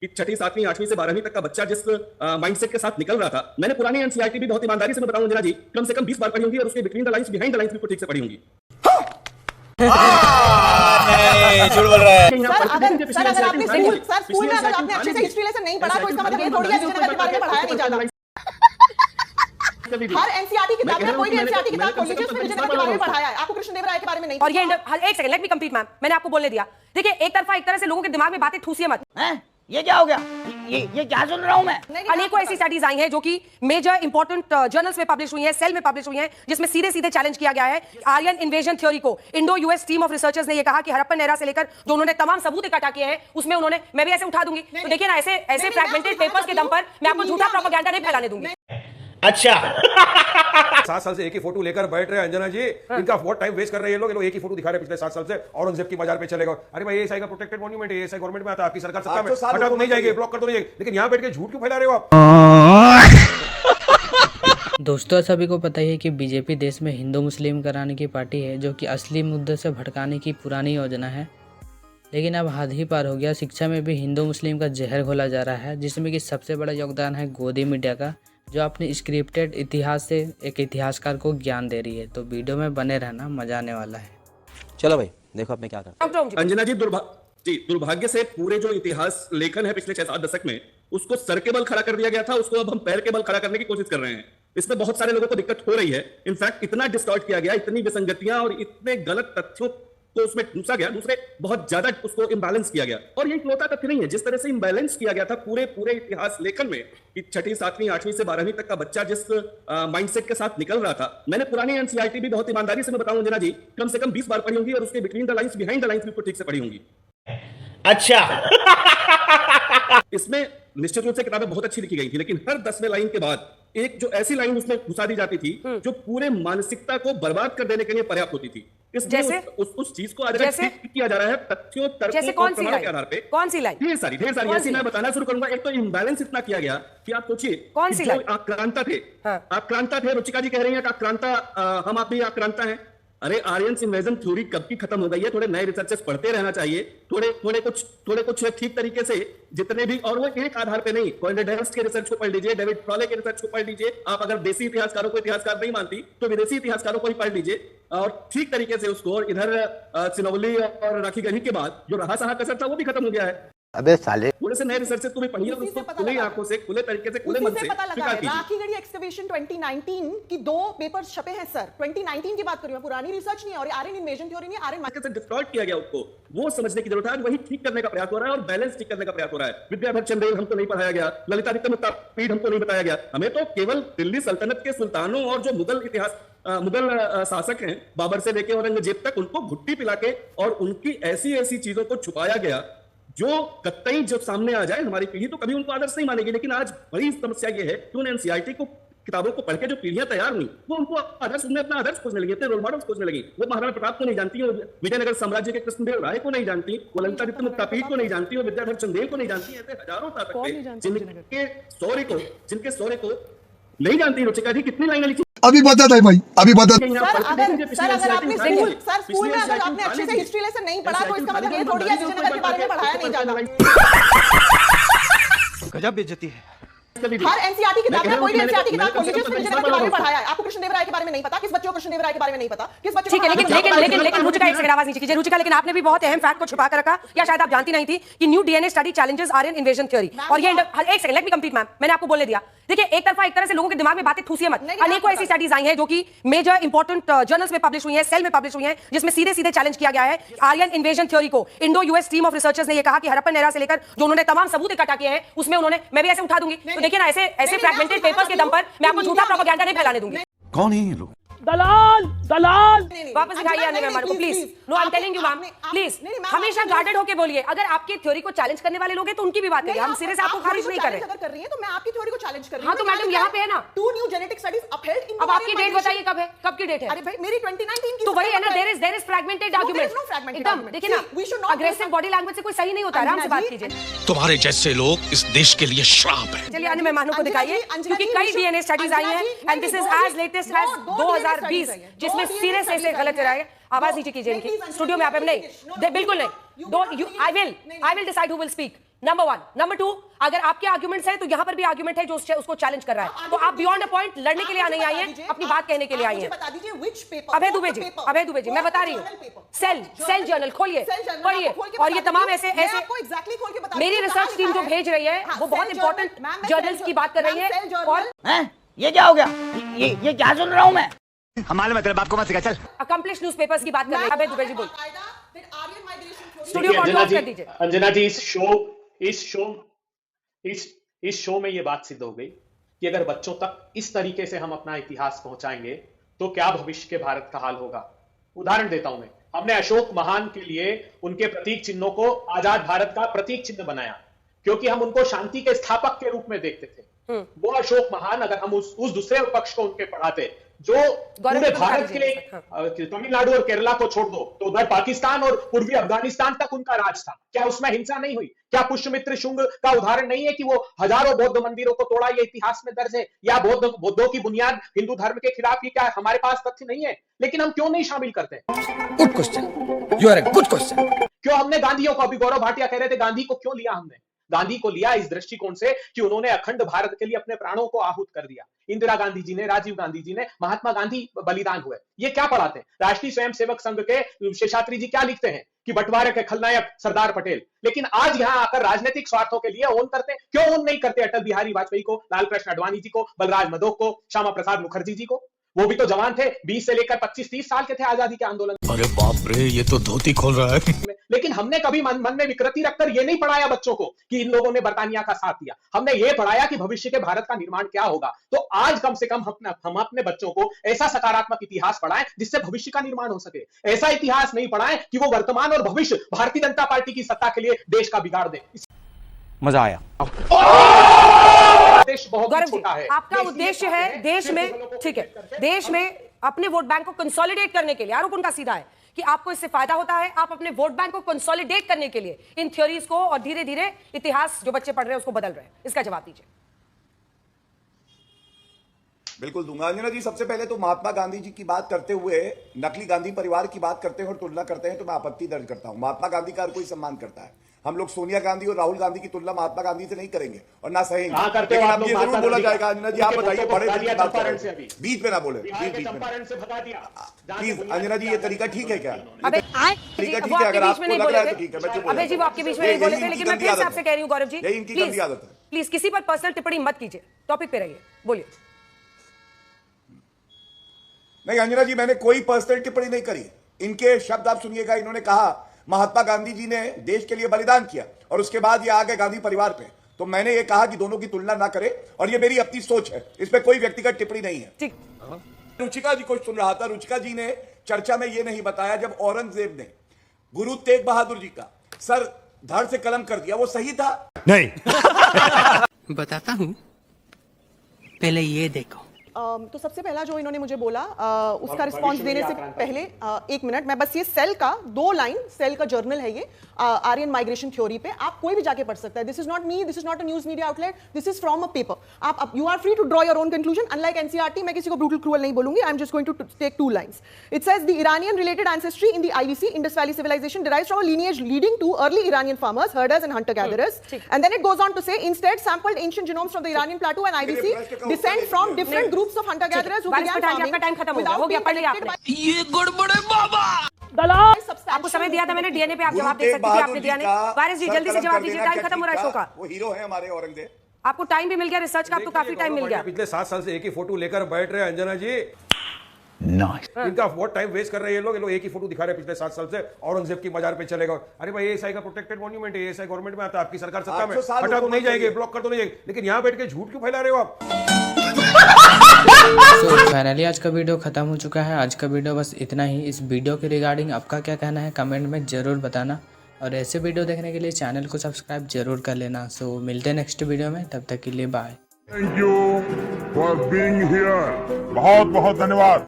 कि छठी, सातवीं, आठवीं से 12वीं तक का बच्चा जिस माइंडसेट के साथ निकल रहा था, मैंने पुरानी एनसीईआरटी भी बहुत ईमानदारी से मैं बताऊं अंजना जी, कम से कम 20 बार पढ़ी होंगी और उसके between the lines, behind the lines बिल्कुल ठीक से पढ़ी होंगी। झूठ बोल रहा है सर। अगर आपने स्कूल में अगर आपने अच्छे से हिस्ट्री लेसन नहीं पढ़ा तो इसका मतलब ये थोड़ी है जिसने बारे में पढ़ाया नहीं जाता। हर एनसीईआरटी किताब में, कोई भी एनसीईआरटी किताब खोल लीजिए, उसमें विजयनगर के बारे में पढ़ाया है, आपको कृष्णदेव राय के बारे में नहीं। और ये एक second, let me complete ma'am, मैंने आपको बोलने दिया। देखिए, एक तरह से लोगों के दिमाग में बातें ठूसिए मत। ये क्या हो गया? ये क्या सुन रहा हूं मैं? अनेकों ऐसी स्टडीज आई हैं जो कि मेजर इंपॉर्टेंट जर्नल्स में पब्लिश हुई हैं, सेल में पब्लिश हुई हैं, जिसमें सीधे चैलेंज किया गया है आर्यन इन्वेजन थ्योरी को। Indo US team of researchers ने ये कहा कि हड़प्पन एरा से लेकर जो उन्होंने तमाम सबूत इकट्ठा किए हैं, उसमें उन्होंने, मैं भी ऐसे उठा दूंगी, तो देखिए ना, ऐसे फ्रैगमेंटेड पेपर्स के दम पर मैं आपको झूठा प्रोपेगेंडा नहीं फैलाने दूंगी। अच्छा 7 साल से एक ही फोटो लेकर बैठ रहे हैं अंजना जी, इनका बहुत टाइम वेस्ट कर रहे हैं ये लोग एक ही फोटो दिखा रहे हैं पिछले 7 साल से। औरंगजेब की बाजार पे चलेगा, अरे भाई एएसआई का प्रोटेक्टेड मॉन्यूमेंट है, एएसआई गवर्नमेंट में आता है, आपकी सरकार सत्ता में, हटा तो नहीं जाएगी, ब्लॉक कर तो नहीं जाएगी, लेकिन यहाँ बैठ के झूठ क्यों फैला रहे हो आप? दोस्तों, सभी को पता ही है कि बीजेपी देश में हिंदू मुस्लिम कराने की पार्टी है, जो कि असली मुद्दे से भटकाने की पुरानी योजना है। लेकिन अब हद ही पार हो गया, शिक्षा में भी हिंदू मुस्लिम का जहर घोला जा रहा है, जिसमें कि सबसे बड़ा योगदान है गोदी मीडिया का, जो अपने स्क्रिप्टेड इतिहास से एक इतिहासकार को ज्ञान दे रही है। तो वीडियो में बने रहना, मजा आने वाला है। चलो भाई देखो अब मैं क्या करता हूं। अंजना जी, दुर्भाग्य से पूरे जो इतिहास लेखन है पिछले 6-7 दशक में, उसको सर के बल खड़ा कर दिया गया था, उसको अब हम पैर के बल खड़ा करने की कोशिश कर रहे हैं। इसमें बहुत सारे लोगों को दिक्कत हो रही है। इनफैक्ट इतना डिस्टॉर्ट किया गया, इतनी विसंगतियां और इतने गलत तथ्यों को उसमें ठूसा गया, दूसरे बहुत ज्यादा उसको इम्बैलेंस किया गया। और ये इकलौता तथ्य नहीं है, जिस तरह से इम्बैलेंस किया गया था पूरे इतिहास लेखन में, कि छठी, सातवीं, आठवीं से 12वीं तक का बच्चा जिस माइंडसेट के साथ निकल रहा था, मैंने पुरानी एनसीईआरटी भी बहुत ईमानदारी से मैं बताऊं अंजना जी, कम से कम 20 बार पढ़ी होंगी और उसके between the lines, behind the lines बिल्कुल ठीक से पढ़ी होंगी। अच्छा इसमें निश्चित रूप से किताबें बहुत अच्छी लिखी गई थी, लेकिन हर 10वें लाइन के बाद एक जो ऐसी लाइन उसमें घुसा दी जाती थी जो पूरे मानसिकता को बर्बाद कर देने के लिए पर्याप्त होती थी। इसलिए उस चीज को किया जा रहा है तथ्यों, तर्कों और प्रमाण के आधार पे। कौन सी लाइन? ढेर सारी ऐसी मैं बताना शुरू करूंगा। एक तो इम्बैलेंस इतना किया गया कि आप सोचिए, कौन सी लाइन? आक्रांता थे, आक्रांता थे, रुचिका जी कह रही है कि आक्रांता, हम आप भी आक्रांता हैं। अरे आर्यन इन्वेजन थ्योरी कब की खत्म हो गई है? थोड़े नए रिसर्चेस पढ़ते रहना चाहिए, थोड़े कुछ ठीक तरीके से, जितने भी, और वो एक आधार पे नहीं, कॉन्डेडेंस के रिसर्च को पढ़ लीजिए, डेविड फ्रॉले के रिसर्च को पढ़ लीजिए। आप अगर देसी इतिहासकारों को इतिहासकार नहीं मानती तो विदेशी इतिहासकारों को ही पढ़ लीजिए और ठीक तरीके से उसको। और इधर सिनोवली और राखी गढ़ी के बाद जो रहा सहा कसर था वो भी खत्म हो गया है। अबे साले, थोड़े से नए रिसर्चेस को भी पढ़िए, उसको खुली आंखों से, खुले तरीके से, खुले मन से पता लगा है। राखीगढ़ी एक्सकवेशन 2019 की 2 पेपर्स छपे हैं सर, 2019 की बात कर रही हूं, पुरानी रिसर्च नहीं है। और आर्यन इन्वेजन थ्योरी नहीं, आर्यन मार्केट से डिस्टॉर्ट किया गया, उसको वो समझने की जरूरत है। वही ठीक करने का प्रयास हो रहा है और बैलेंस ठीक करने का प्रयास हो रहा है। विद्याधर चंदेल हमको नहीं पढ़ाया गया, ललितादित्य मुक्तापीठ हमको नहीं बताया गया, हमें तो केवल दिल्ली सल्तनत के सुल्तानों और जो मुगल शासक हैं, बाबर से लेकर औरंगजेब तक, उनको घुट्टी पिला के और उनकी ऐसी चीजों को छुपाया गया जो कतई जब सामने आ जाए हमारी पीढ़ी तो कभी उनको आदर्श नहीं मानेगी। लेकिन आज बड़ी समस्या ये है कि उन एनसीईआरटी को, किताबों को पढ़ के जो पीढ़ियां तैयार हुई, वो उनको आदर्श, उन्हें अपना आदर्श खोजने लगी, अपने रोल मॉडल्स खोजने लगी। वो महाराणा प्रताप को नहीं जानती, वो विजयनगर साम्राज्य के कृष्णदेव राय को नहीं जानती, वो ललितादित्य मुक्तापीठ को नहीं जानती, वो विद्याधर चंदेल को नहीं जानती। ऐसे हजारों शासक थे जिनके शौर्य को नहीं जानती। रुचिका जी कितनी लाइनें लिखी अभी बता दे भाई, अभी बता। सर अगर आपने स्कूल में अगर आपने अच्छे से हिस्ट्री लेसन नहीं पढ़ा तो इसका मतलब ये थोड़ी है विजयनगर के बारे में पढ़ाया नहीं जाता। गजब बेइज्जती है। हर एनसीईआरटी किताब में, कोई भी एनसीईआरटी किताब खोल लीजिए, उसमें विजयनगर के बारे में पढ़ाया है, आपको कृष्णदेव राय के बारे में नहीं पता। किस बच्चों को कृष्णदेव राय के बारे में नहीं पता? किस बच्चों? ठीक है, लेकिन रुचिका, एक सेकंड आवाज नीचे कीजिए। रुचिका, लेकिन आपने भी बहुत अहम फैक्ट को छुपा कर रखा, या शायद आप जानती नहीं थी कि new DNA study challenges Aryan invasion theory. और ये एक second, let me complete ma'am, मैंने आपको बोलने दिया। देखिए, एक तरह से लोगों के दिमाग में बातें ठूसिए मत। अनेकों ऐसी स्टडीज आई हैं जो कि मेजर इंपॉर्टेंट जर्नल्स में पब्लिश हुई हैं, सेल में पब्लिश हुई हैं, जिसमें सीधे चैलेंज किया गया है आर्यन इन्वेजन थ्योरी को। Indo US team of researchers ने ये कहा कि हड़प्पन एरा से लेकर जो उन्होंने तमाम सबूत इकट्ठा किए हैं, उसमें उन्होंने, मैं भी ऐसे उठा दूंगी, तो देखिए ना, ऐसे फ्रैगमेंटेड पेपर्स के दम पर मैं आपको झूठा प्रोपेगेंडा नहीं फैलाने दूंगी। कौन है ये लोग? दलाल वापस दिखाइए आने मेहमान को please. No, I am telling you ma'am, please हमेशा गार्डेड होके बोलिए। अगर आपकी थ्योरी को चैलेंज करने वाले लोग हैं तो उनकी भी बात करिए, हम सिरे से आपको खारिज नहीं कर रहे। अगर कर रही है तो मैं आपकी थ्योरी को चैलेंज कर रही हूं। हां तो मैडम यहां पे है ना, 2 न्यू जेनेटिक स्टडीज अपहेल्ड इन। अब आपकी डेट बताइए कब है, कब की डेट है? अरे भाई मेरी 2019 की तो वही है ना, देयर इज फ्रैगमेंटेड आर्गुमेंट। एकदम देखिए ना, अग्रेसिव बॉडी लैंग्वेज से कोई सही नहीं होता, आराम से बात कीजिए। तुम्हारे जैसे लोग इस देश के लिए श्राप है। चलिए अन्य मेहमानों को दिखाइए, क्योंकि कई डीएनए स्टडीज आई हैं and this is as latest as 2020, जिसमें सीरियस ऐसे गलत चला है। आवाज नीचे कीजिए इनकी, स्टूडियो में आप नहीं, बिल्कुल नहीं। Don't you, I will decide who will speak. Number 1। Number 2, अगर आपके आर्गुमेंट्स हैं तो यहां पर भी आर्गुमेंट है जो उसको चैलेंज कर रहा है। तो आप बियॉन्ड अ पॉइंट लड़ने के लिए नहीं आई हैं, अपनी बात कहने के लिए आई हैं। बता दीजिए which paper, अभय दुबे जी मैं बता रही हूँ, सेल जर्नल खोलिए, पढ़िए, और ये तमाम ऐसे एग्जैक्टली खोल के बता मेरी रिसर्च टीम जो भेज रही है वो बहुत इंपॉर्टेंट जर्नल्स की बात कर रही है। और ये क्या हो गया? ये क्या सुन रहा हूँ मैं? हमारे मतलब बाप को मत सिखा, चल। अकम्प्लिश्ड न्यूज़पेपर्स की बात कर रहे हैं। अभय दुबे जी बोल, स्टूडियो देखिए, को ऑफ कर दीजिए। अंजना जी, इस शो में ये बात सिद्ध हो गई कि अगर बच्चों तक इस तरीके से हम अपना इतिहास पहुंचाएंगे तो क्या भविष्य के भारत का हाल होगा। उदाहरण देता हूं मैं, हमने अशोक महान के लिए उनके प्रतीक चिन्हों को आजाद भारत का प्रतीक चिन्ह बनाया क्योंकि हम उनको शांति के स्थापक के रूप में देखते थे। वो अशोक महान अगर हम उस दूसरे पक्ष को उनके पढ़ाते जो पूरे भारत के लिए तमिलनाडु और केरला को छोड़ दो तो उधर पाकिस्तान और पूर्वी अफगानिस्तान तक उनका राज था, क्या उसमें हिंसा नहीं हुई? क्या पुष्यमित्र शुंग का उदाहरण नहीं है कि वो हजारों बौद्ध मंदिरों को तोड़ा? ये इतिहास में दर्ज है। या बौद्धों की बुनियाद हिंदू धर्म के खिलाफ, ये क्या हमारे पास तथ्य नहीं है? लेकिन हम क्यों नहीं शामिल करते? Good question, you are a good question. क्यों हमने गांधीयों को, अभी गौरव भाटिया कह रहे थे, गांधी को क्यों लिया हमने? गांधी को लिया इस दृष्टिकोण से कि उन्होंने अखंड भारत के लिए अपने प्राणों को आहूत कर दिया। इंदिरा गांधी जी ने, राजीव गांधी जी ने, महात्मा गांधी बलिदान हुए। ये क्या पढ़ाते हैं? राष्ट्रीय स्वयंसेवक संघ के शेषाद्री जी क्या लिखते हैं कि बंटवारे के खलनायक सरदार पटेल। लेकिन आज यहां आकर राजनीतिक स्वार्थों के लिए ओन करते हैं। क्यों ओन नहीं करते अटल बिहारी वाजपेयी को, लालकृष्ण आडवाणी जी को, बलराज मधोक को, श्यामा प्रसाद मुखर्जी जी को? वो भी तो जवान थे, 20 से लेकर 25-30 साल के थे आजादी के आंदोलन। अरे बाप रे, ये तो धोती खोल रहा है। लेकिन हमने कभी मन में विकृति रखकर ये नहीं पढ़ाया बच्चों को कि इन लोगों ने बर्तानिया का साथ दिया। हमने ये पढ़ाया कि भविष्य के भारत का निर्माण क्या होगा। तो आज कम से कम हम अपने बच्चों को ऐसा सकारात्मक इतिहास पढ़ाएं जिससे भविष्य का निर्माण हो सके। ऐसा इतिहास नहीं पढ़ाएं कि वो वर्तमान और भविष्य भारतीय जनता पार्टी की सत्ता के लिए देश का बिगाड़ दे। मजा आया। देश बहुत छोटा है। आपका उद्देश्य है देश में, ठीक है, देश में अपने वोट बैंक को कंसोलिडेट करने के लिए, आरोप उनका सीधा है कि आपको इससे फायदा होता है। आप अपने वोट बैंक को कंसोलिडेट करने के लिए इन थ्योरीज को और धीरे धीरे इतिहास जो बच्चे पढ़ रहे हैं उसको बदल रहे हैं। इसका जवाब दीजिए। बिल्कुल दूंगा। अंजना जी, सबसे पहले तो महात्मा गांधी जी की बात करते हुए नकली गांधी परिवार की बात करते हैं और तुलना करते हैं तो मैं आपत्ति दर्ज करता हूं। महात्मा गांधी का हर कोई सम्मान करता है। हम लोग सोनिया गांधी और राहुल गांधी की तुलना महात्मा गांधी से नहीं करेंगे और ना सहेंगे। लेकिन अब ये जरूर बोला जाएगा। अंजना जी, आप बताइए, बड़े बीच में ना बोले, प्लीज। अंजना जी, ये तरीका ठीक है क्या? तरीका ठीक है? अगर आपको लग रहा है तो ठीक है। अबे जी, वो आपके बीच में नहीं बोले थे, लेकिन मैं फिर से आपसे कह रही हूँ गौरव जी, यही इनकी गंदी आदत है। प्लीज किसी पर पर्सनल टिप्पणी मत कीजिए, टॉपिक पे रहिए, बोलिए। नहीं अंजना जी, मैंने कोई पर्सनल टिप्पणी नहीं करी। इनके शब्द आप सुनिएगा। इन्होंने कहा महात्मा गांधी जी ने देश के लिए बलिदान किया और उसके बाद ये आ गए गांधी परिवार पे। तो मैंने ये कहा कि दोनों की तुलना ना करें और ये मेरी अपनी सोच है, इसमें कोई व्यक्तिगत टिप्पणी नहीं है। ठीक। रुचिका जी को सुन रहा था। रुचिका जी ने चर्चा में ये नहीं बताया जब औरंगजेब ने गुरु तेग बहादुर जी का सर धड़ से कलम कर दिया, वो सही था? नहीं। बताता हूं, पहले ये देखो। तो सबसे पहला जो इन्होंने मुझे बोला, उसका रिस्पांस देने से पहले 1 मिनट, मैं बस ये सेल का 2 लाइन, सेल का जर्नल है ये, आर्यन माइग्रेशन थ्योरी पे, आप कोई भी जाके पढ़ सकता है। This is not me, this is not a news media outlet, this is from a paper. आप you are free to draw your own conclusion. Unlike NCERT, मैं किसी को ब्रूटल क्रूअल नहीं बोलूंगी। I am just going to take 2 lines. It says the Iranian related ancestry in the IVC, Indus Valley civilization, derives from a lineage leading to early Iranian farmers, herders and hunter gatherers. And then it goes on to say, instead sampled ancient genomes from the Iranian plateau and IVC descend from different groups of hunter gatherers who began farming without being connected by... ये गड़बड़ है बाबा। आपको समय दिया था मैंने, DNA पे आप जवाब दे सकती थी, आपने दिया नहीं। वारिस जी, जल्दी से जवाब दीजिए, टाइम खत्म हो रहा है शो का। वो हीरो है हमारे औरंगजेब। आपको टाइम भी मिल गया, रिसर्च का आपको काफी टाइम मिल गया। पिछले 7 साल से एक ही फोटो लेकर बैठ रहे हैं अंजना जी। इनका बहुत टाइम वेस्ट कर रहे हैं ये लोग एक ही फोटो दिखा रहे हैं पिछले 7 साल से। औरंगजेब की मजार पे चलेगा। अरे भाई, एएसआई का प्रोटेक्टेड मॉन्यूमेंट है, एएसआई गवर्नमेंट में आता है, आपकी सरकार सत्ता में, हटा तो नहीं जाएंगे, ब्लॉक कर तो नहीं जाएंगे, लेकिन यहाँ बैठ के झूठ क्यों फैला रहे हो आप? फाइनली आज का वीडियो खत्म हो चुका है। आज का वीडियो बस इतना ही। इस वीडियो के रिगार्डिंग आपका क्या कहना है कमेंट में ज़रूर बताना, और ऐसे वीडियो देखने के लिए चैनल को सब्सक्राइब जरूर कर लेना। सो मिलते हैं नेक्स्ट वीडियो में, तब तक के लिए bye. Thank you for being here. बहुत बहुत धन्यवाद।